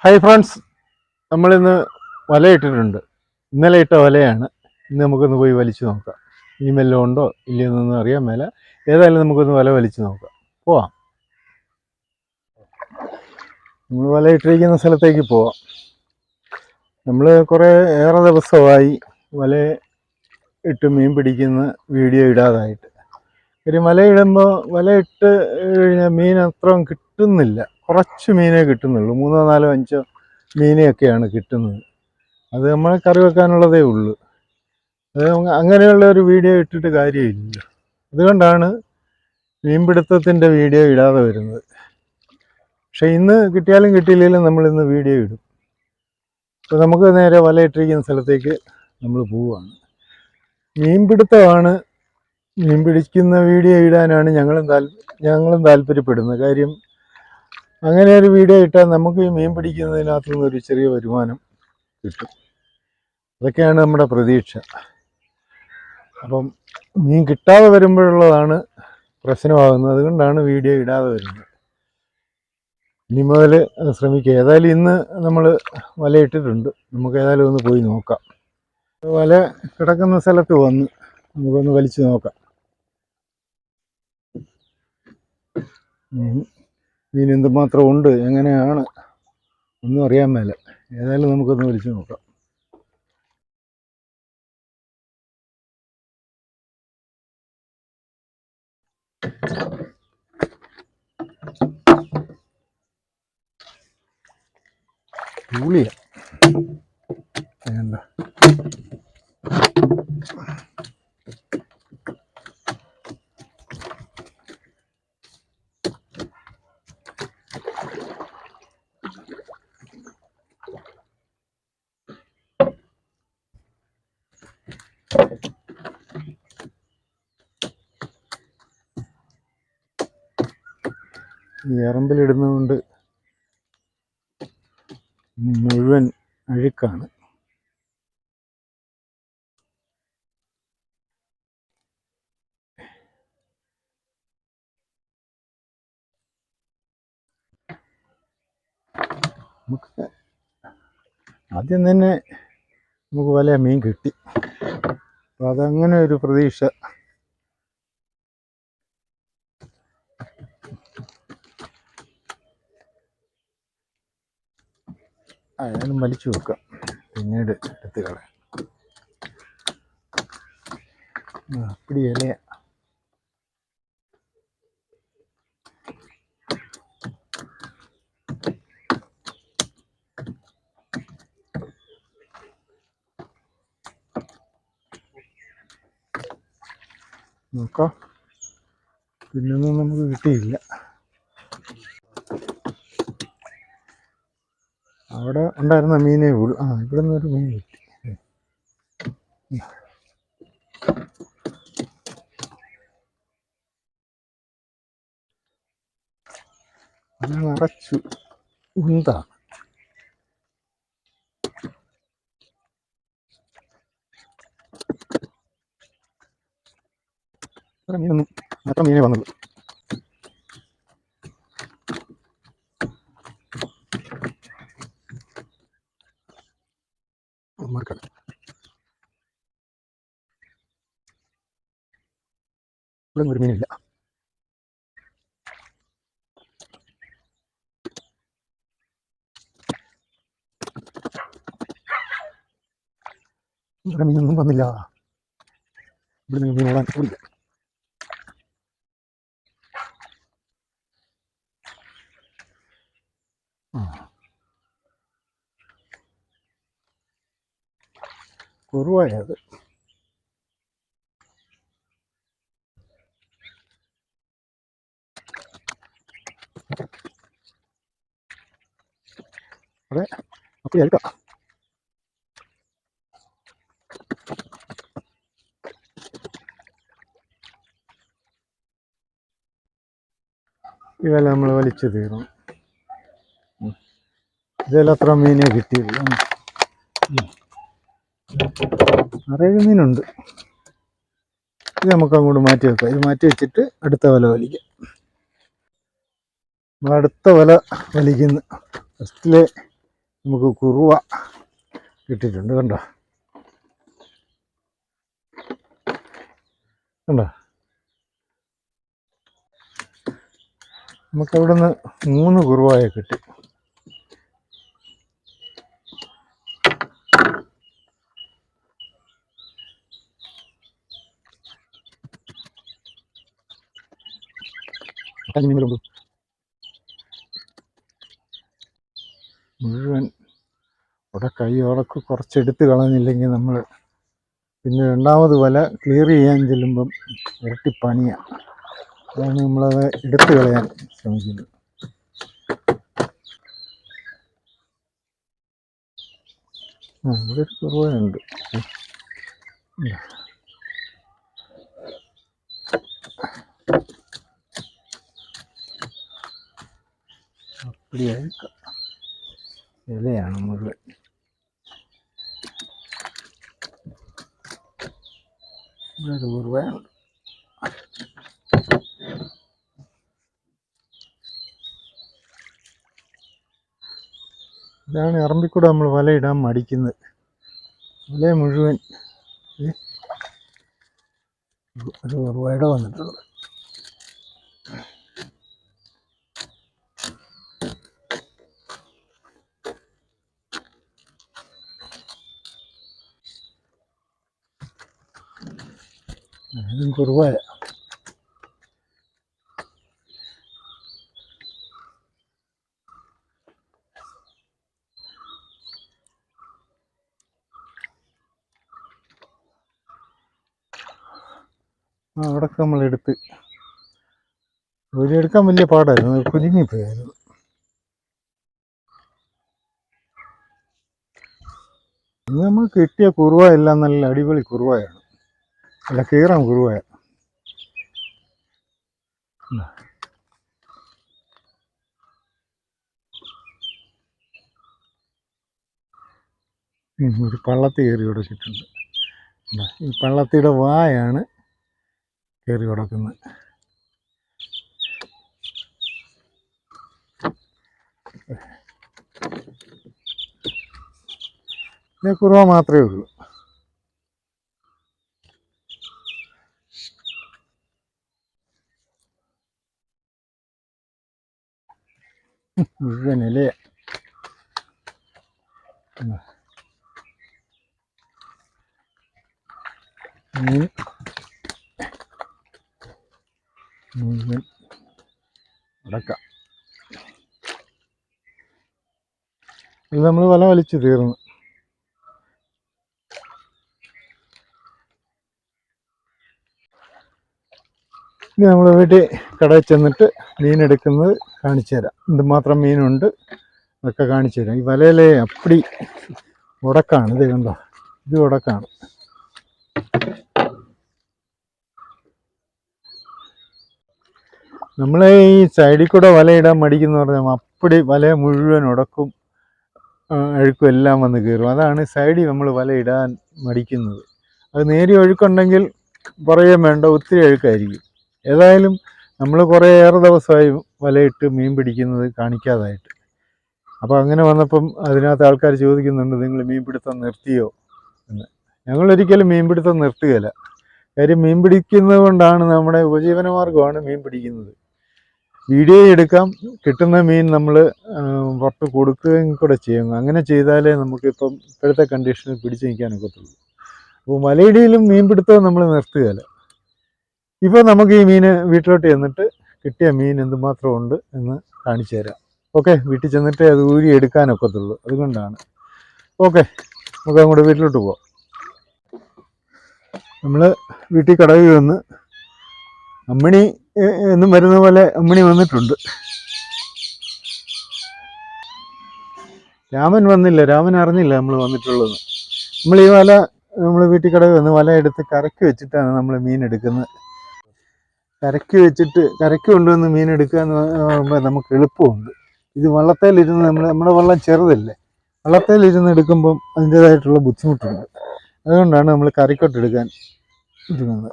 Hi friends, നമ്മളിന്ന് വലയിട്ടിട്ടുണ്ട്. ഇന്നലെ ഇട്ട വലയാണ്. ഇന്ന് നമുക്കൊന്ന് പോയി വലിച്ചു നോക്കാം. ഈ വല്ലതും ഉണ്ടോ ഇല്ലയെന്നൊന്നും അറിയാൻ മേല. ഏതായാലും നമുക്കൊന്ന് വല വലിച്ചു നോക്കാം. പോവാം. നമ്മൾ വലയിട്ടിരിക്കുന്ന സ്ഥലത്തേക്ക് പോവാം. നമ്മൾ ഏറെ ദിവസമായി വല ഇട്ട് മീൻ പിടിക്കുന്ന വീഡിയോ ഇടാതായിട്ട്. ഒരു വലയിട്ട് കഴിഞ്ഞാൽ മീൻ അത്രയും കിട്ടുന്നില്ല. കുറച്ച് മീനേ കിട്ടുന്നുള്ളൂ. 3, 4, 5 മീനെയൊക്കെയാണ് കിട്ടുന്നത്. അത് നമ്മൾ കറി വെക്കാനുള്ളതേ ഉള്ളൂ. അത് അങ്ങനെയുള്ള ഒരു വീഡിയോ ഇട്ടിട്ട് കാര്യമില്ല. അതുകൊണ്ടാണ് മീൻപിടുത്തത്തിൻ്റെ വീഡിയോ ഇടാതെ വരുന്നത്. പക്ഷെ ഇന്ന് കിട്ടിയാലും കിട്ടിയില്ലെങ്കിലും നമ്മളിന്ന് വീഡിയോ ഇടും. അപ്പോൾ നമുക്ക് നേരെ വലയിട്ടിരിക്കുന്ന സ്ഥലത്തേക്ക് നമ്മൾ പോവുകയാണ്. മീൻ പിടിക്കുന്ന വീഡിയോ ഇടാനാണ് ഞങ്ങളും താല്പര്യപ്പെടുന്നത്. കാര്യം അങ്ങനെ ഒരു വീഡിയോ ഇട്ടാൽ നമുക്ക് ഈ മീൻ പിടിക്കുന്നതിനകത്തു നിന്നൊരു ചെറിയ വരുമാനം കിട്ടും. അതൊക്കെയാണ് നമ്മുടെ പ്രതീക്ഷ. അപ്പം മീൻ കിട്ടാതെ വരുമ്പോഴുള്ളതാണ് പ്രശ്നമാകുന്നത്. അതുകൊണ്ടാണ് വീഡിയോ ഇടാതെ വരുന്നത്. ഇനി മുതൽ ശ്രമിക്കുക. ഏതായാലും ഇന്ന് നമ്മൾ വലയിട്ടിട്ടുണ്ട്. നമുക്ക് ഏതായാലും ഒന്ന് പോയി നോക്കാം. വല കിടക്കുന്ന സ്ഥലത്ത് വന്ന് നമുക്കൊന്ന് വലിച്ചു നോക്കാം. മീൻ എന്തുമാത്രം ഉണ്ട്, എങ്ങനെയാണ് ഒന്നും അറിയാൻ മേല. ഏതായാലും നമുക്കൊന്ന് വലിച്ചു നോക്കാം. പുളിയ വേണ്ട. ഈ എറമ്പിലിടുന്നതുകൊണ്ട് മുഴുവൻ അഴുക്കാണ്. നമുക്ക് ആദ്യം തന്നെ നമുക്ക് വല മീൻ കിട്ടി. അപ്പം അതങ്ങനെ ഒരു പ്രതീക്ഷ. അയാളും വലിച്ചു വെക്കാം, പിന്നീട് എടുത്ത് കളയാം. അപ്പടി ഇലയാ. നോക്കാം. പിന്നൊന്നും നമുക്ക് കിട്ടിയില്ല. അവിടെ ഉണ്ടായിരുന്ന മീനേ ഉള്ളൂ. ഇവിടെ നിന്നൊരു മീൻ കിട്ടി. അത് നിറച്ചു ഉന്താണ്. അത്ര മീനേ വന്നുള്ളൂ. ഇവിടെ ഒരു മീനില്ല. ഇവിടെ മീനൊന്നും വന്നില്ല. ഇവിടെ നിങ്ങൾ മീൻ ഓടാൻ കൂടില്ല. കുറവായത്. അതെ, അപ്പോൾ എടുക്കാം. ഈ വല നമ്മൾ വലിച്ചു തീർന്നു. ഇതിൽ അത്ര മീനെ കിട്ടിയില്ല. നിറയെ മീനുണ്ട്. ഇത് നമുക്ക് അങ്ങോട്ട് മാറ്റി വെക്കാം. ഇത് മാറ്റി വെച്ചിട്ട് അടുത്ത വല വലിക്കാം. നമ്മൾ അടുത്ത വല വലിക്കുന്നു. ഫസ്റ്റിലെ നമുക്ക് കുറുവ കിട്ടിയിട്ടുണ്ട്. കണ്ടോ കണ്ടോ, നമുക്കവിടെ നിന്ന് 3 കുറുവായ കിട്ടി. മുഴുവൻ അവിടെ കൈയോടൊക്കെ കുറച്ചെടുത്ത് കളഞ്ഞില്ലെങ്കിൽ നമ്മൾ പിന്നെ രണ്ടാമത് വല ക്ലിയർ ചെയ്യാൻ ചെല്ലുമ്പം ഇരട്ടി പണിയാണ്. അതാണ് നമ്മളത് എടുത്ത് കളയാൻ ശ്രമിക്കുന്നത്. ഇവിടെ ഒരു കുറവുണ്ട്. അപ്പടിയായിരിക്കാം, ഇലയാണ് മുഴുവൻ. ഇവിടെ ഒരു കുറവുണ്ട്. ഇതാണ് ഇറമ്പിക്കൂടെ നമ്മൾ വലയിടാൻ മടിക്കുന്നത്. വല മുഴുവൻ ഒരു കുറവായിടെ വന്നിട്ടുണ്ട്. അതും കുറവായ അവിടൊക്കെ നമ്മളെടുത്ത് എടുക്കാൻ വലിയ പാടായിരുന്നു, കുരുങ്ങിപ്പോയായിരുന്നു. ഇന്ന് നമ്മൾ കിട്ടിയ കുറുവ എല്ലാം നല്ല അടിപൊളി കുറുവയാണ്, നല്ല കീറാൻ കുറുവയ. ഒരു പള്ളത്തി കയറി കിടച്ചിട്ടുണ്ട്. ഈ പള്ളത്തിയുടെ വായാണ് കയറി കിടക്കുന്നത്. ഇത് കുറുവ മാത്രമേ ഉള്ളൂ. മുഴുവൻ ഇലയ. മീൻ മുഴുവൻ അടക്കാം. ഇത് നമ്മൾ വല വലിച്ച് തീർന്നു. ഇനി നമ്മൾ വീട്ടിൽ കടയിൽ ചെന്നിട്ട് മീൻ എടുക്കുന്നത് കാണിച്ചു തരാം. എന്തുമാത്രം മീനുണ്ട് അതൊക്കെ കാണിച്ചു തരാം. ഈ വലയിലെ അപ്പടി ഉടക്കാണ്, ഇത് കണ്ടോ, ഇത് ഉടക്കാണ്. നമ്മൾ ഈ സൈഡിൽ കൂടെ വലയിടാൻ മടിക്കുന്ന പറഞ്ഞാൽ അപ്പടി വല മുഴുവൻ ഉടക്കും, അഴുക്കും എല്ലാം വന്ന് കയറും. അതാണ് സൈഡിൽ നമ്മൾ വലയിടാൻ മടിക്കുന്നത്. അത് നേരിയ ഒഴുക്കുണ്ടെങ്കിൽ പറയുകയും വേണ്ട, ഒത്തിരി അഴുക്കായിരിക്കും. ഏതായാലും നമ്മൾ കുറേയേറെ ദിവസമായി വലയിട്ട് മീൻ പിടിക്കുന്നത് കാണിക്കാതായിട്ട്. അപ്പോൾ അങ്ങനെ വന്നപ്പം അതിനകത്ത് ആൾക്കാർ ചോദിക്കുന്നുണ്ട്, നിങ്ങൾ മീൻ പിടുത്തം നിർത്തിയോ എന്ന്. ഞങ്ങളൊരിക്കലും മീൻ പിടുത്തം നിർത്തുകയില്ല. കാര്യം മീൻ പിടിക്കുന്നത് കൊണ്ടാണ് നമ്മുടെ ഉപജീവനമാർഗ്ഗമാണ് മീൻ പിടിക്കുന്നത്. വീഡിയോ എടുക്കാം, കിട്ടുന്ന മീൻ നമ്മൾ പുറത്ത് കൊടുക്കുകയും കൂടെ ചെയ്യും. അങ്ങനെ ചെയ്താലേ നമുക്കിപ്പം ഇപ്പോഴത്തെ കണ്ടീഷനിൽ പിടിച്ച് നിൽക്കാനൊക്കത്തുള്ളൂ. അപ്പോൾ വലയിടയിലും മീൻ പിടുത്തം നമ്മൾ നിർത്തുകയില്ല. ഇപ്പോൾ നമുക്ക് ഈ മീൻ വീട്ടിലോട്ട് ചെന്നിട്ട് കിട്ടിയ മീൻ എന്തുമാത്രം ഉണ്ട് എന്ന് കാണിച്ചു തരാം. ഓക്കെ, വീട്ടിൽ ചെന്നിട്ട് അത് ഊരി എടുക്കാനൊക്കത്തുള്ളൂ, അതുകൊണ്ടാണ്. ഓക്കെ, നമുക്ക് അങ്ങോട്ട് വീട്ടിലോട്ട് പോവാം. നമ്മൾ വീട്ടിൽ കടവിൽ വന്ന് അമ്മിണി എന്നും വരുന്ന പോലെ അമ്മിണി വന്നിട്ടുണ്ട്. രാമൻ വന്നില്ല, രാമൻ അറിഞ്ഞില്ല നമ്മൾ വന്നിട്ടുള്ളത്. നമ്മൾ ഈ വല നമ്മൾ വീട്ടിൽ കടവിൽ വന്ന് വല എടുത്ത് കരക്ക് വെച്ചിട്ടാണ് നമ്മൾ മീൻ എടുക്കുന്നത്. കരക്ക് വെച്ചിട്ട് കരക്ക് കൊണ്ടുവന്ന് മീൻ എടുക്കുക എന്ന് പറയുമ്പോൾ നമുക്ക് എളുപ്പമുണ്ട്. ഇത് വള്ളത്തേലിരുന്ന് നമ്മുടെ വള്ളം ചെറുതല്ലേ, വള്ളത്തേലിരുന്ന് എടുക്കുമ്പം അതിൻ്റേതായിട്ടുള്ള ബുദ്ധിമുട്ടുണ്ട്. അതുകൊണ്ടാണ് നമ്മൾ കരക്കോട്ട് എടുക്കാൻ ഇരുന്നത്.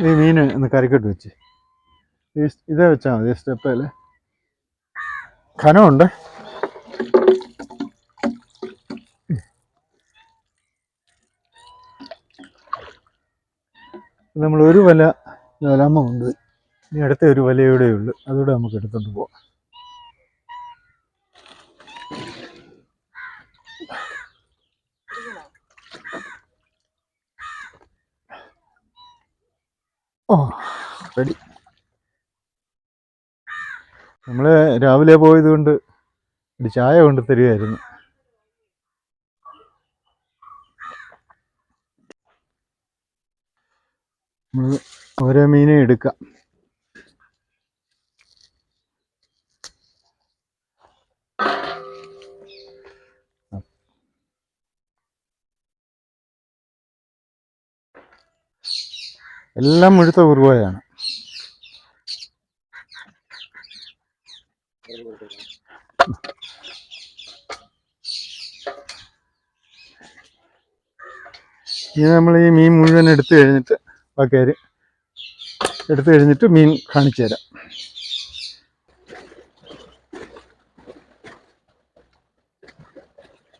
ഈ മീൻ ഒന്ന് കരക്കോട്ട് വെച്ച് ഇതേ വെച്ചാൽ മതി സ്റ്റെപ്പേൽ. കനമുണ്ട്. നമ്മൾ ഒരു വല വലാമ കൊണ്ട് ഇനി അടുത്ത ഒരു വലയുടെ ഉള്ളു, അതുകൂടെ നമുക്ക് എടുത്തോണ്ട് പോവാം. ഓ റെഡി. നമ്മൾ രാവിലെ പോയത് കൊണ്ട് ഒരു ചായ കൊണ്ട് തരികയായിരുന്നു. നമ്മൾ ഓരോ മീനെ എടുക്കാം. എല്ലാം മുഴുത്ത കുറുവയാണ്. ഇനി നമ്മൾ ഈ മീൻ മുഴുവൻ എടുത്തു കഴിഞ്ഞിട്ട് ബാക്കിയാർ എടുത്തു കഴിഞ്ഞിട്ട് മീൻ കാണിച്ചു തരാം.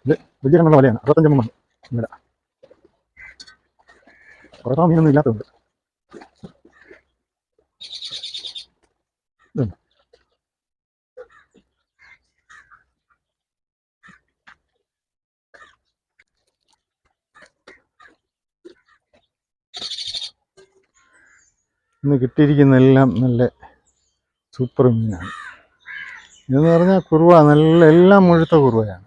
ഇത് വലിയ കണ്ണുള്ള വലയാണ്, 65 മണി ഇവിടെ. കുറേ മീനൊന്നും ഇല്ലാത്തതുണ്ട്. ഇന്ന് കിട്ടിയിരിക്കുന്നതെല്ലാം നല്ല സൂപ്പർ മീനാണ്. ഇതെന്ന് പറഞ്ഞാൽ കുറുവ, നല്ല എല്ലാം മുഴുത്ത കുറുവയാണ്.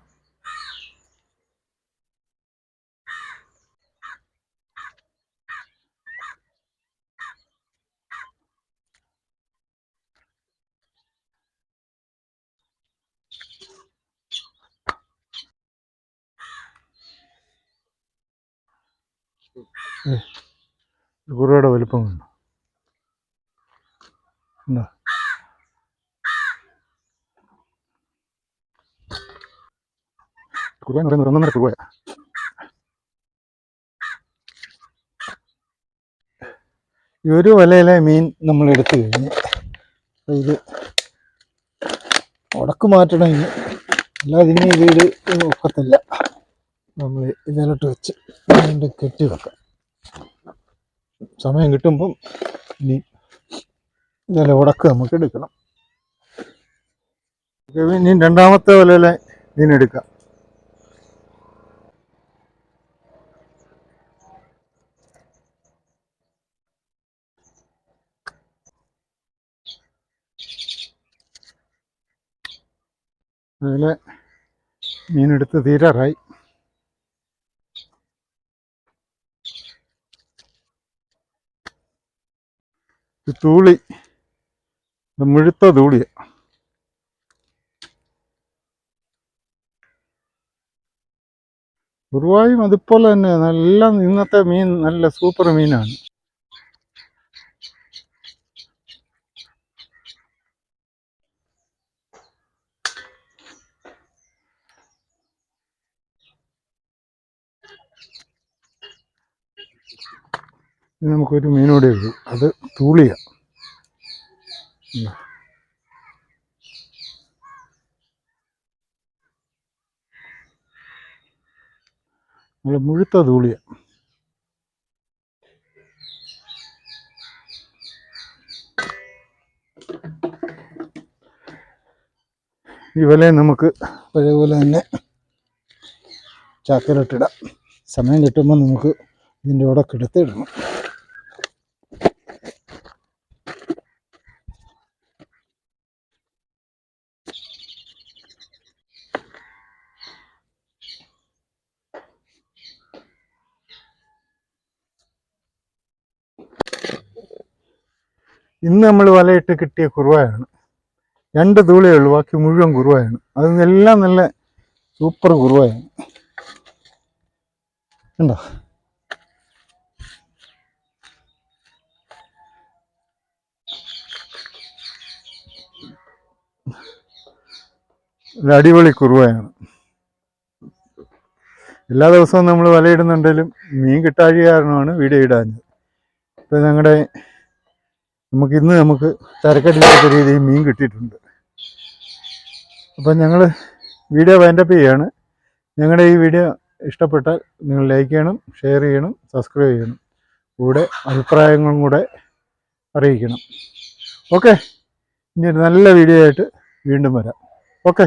കുറുവയുടെ വലുപ്പം കണ്ടോ? ഉണ്ടോ? കുറുവ എന്ന് പറയുന്നത് 1.5 കുറുവയാണ്. ഈ ഒരു വലയിലെ മീൻ നമ്മൾ എടുത്തു കഴിഞ്ഞ് ഇത് ഉടക്ക് മാറ്റണം. ഇനി അല്ലാതെ ഇനി വീട് ഒക്കത്തില്ല. നമ്മൾ ഇതിലോട്ട് വെച്ച് വീണ്ടും കെട്ടി വെക്കാം. സമയം കിട്ടുമ്പം ഇനി ഇതിലെ ഉടക്ക് നമുക്ക് എടുക്കണം. ഇനി രണ്ടാമത്തെ വലയിലെ മീനെടുക്കാം. അതിലെ മീനെടുത്ത് തീരാറായി. തൂളി, മുഴുത്ത തൂളിയ. കുറുവായും അതുപോലെ തന്നെ നല്ല ഇന്നത്തെ മീൻ നല്ല സൂപ്പർ മീനാണ്. നമുക്കൊരു മീനോടെ ഉള്ളൂ, അത് തൂളിയ. നല്ല മുഴുത്ത തൂളിയ. ഈ വലയെ നമുക്ക് പഴയപോലെ തന്നെ ചാക്കിലിട്ടിടാം. സമയം കിട്ടുമ്പോൾ നമുക്ക് ഇതിൻ്റെ കൂടെ കിടത്തിയിടണം. ഇന്ന് നമ്മൾ വലയിട്ട് കിട്ടിയ കുറുവയാണ്. 2 തൂളയേ ഉള്ളൂ, ബാക്കി മുഴുവൻ കുറുവയാണ്. അതെല്ലാം നല്ല സൂപ്പർ കുറുവയാണ്. ഉണ്ടോ? ഒരു അടിപൊളി കുറുവയാണ്. എല്ലാ ദിവസവും നമ്മൾ വലയിടുന്നുണ്ടെങ്കിലും മീൻ കിട്ടാഴിക കാരണമാണ് വീഡിയോ ഇടാഞ്ഞത്. ഇപ്പം ഞങ്ങളുടെ നമുക്ക് തരക്കേടില്ലാത്ത രീതിയിൽ മീൻ കിട്ടിയിട്ടുണ്ട്. അപ്പം ഞങ്ങൾ വീഡിയോ വൈൻഡപ്പ് ചെയ്യുകയാണ്. ഞങ്ങളുടെ ഈ വീഡിയോ ഇഷ്ടപ്പെട്ടാൽ നിങ്ങൾ ലൈക്ക് ചെയ്യണം, ഷെയർ ചെയ്യണം, സബ്സ്ക്രൈബ് ചെയ്യണം. കൂടെ അഭിപ്രായങ്ങളും കൂടെ അറിയിക്കണം. ഓക്കെ, ഇനി ഒരു നല്ല വീഡിയോ ആയിട്ട് വീണ്ടും വരാം. ഓക്കെ.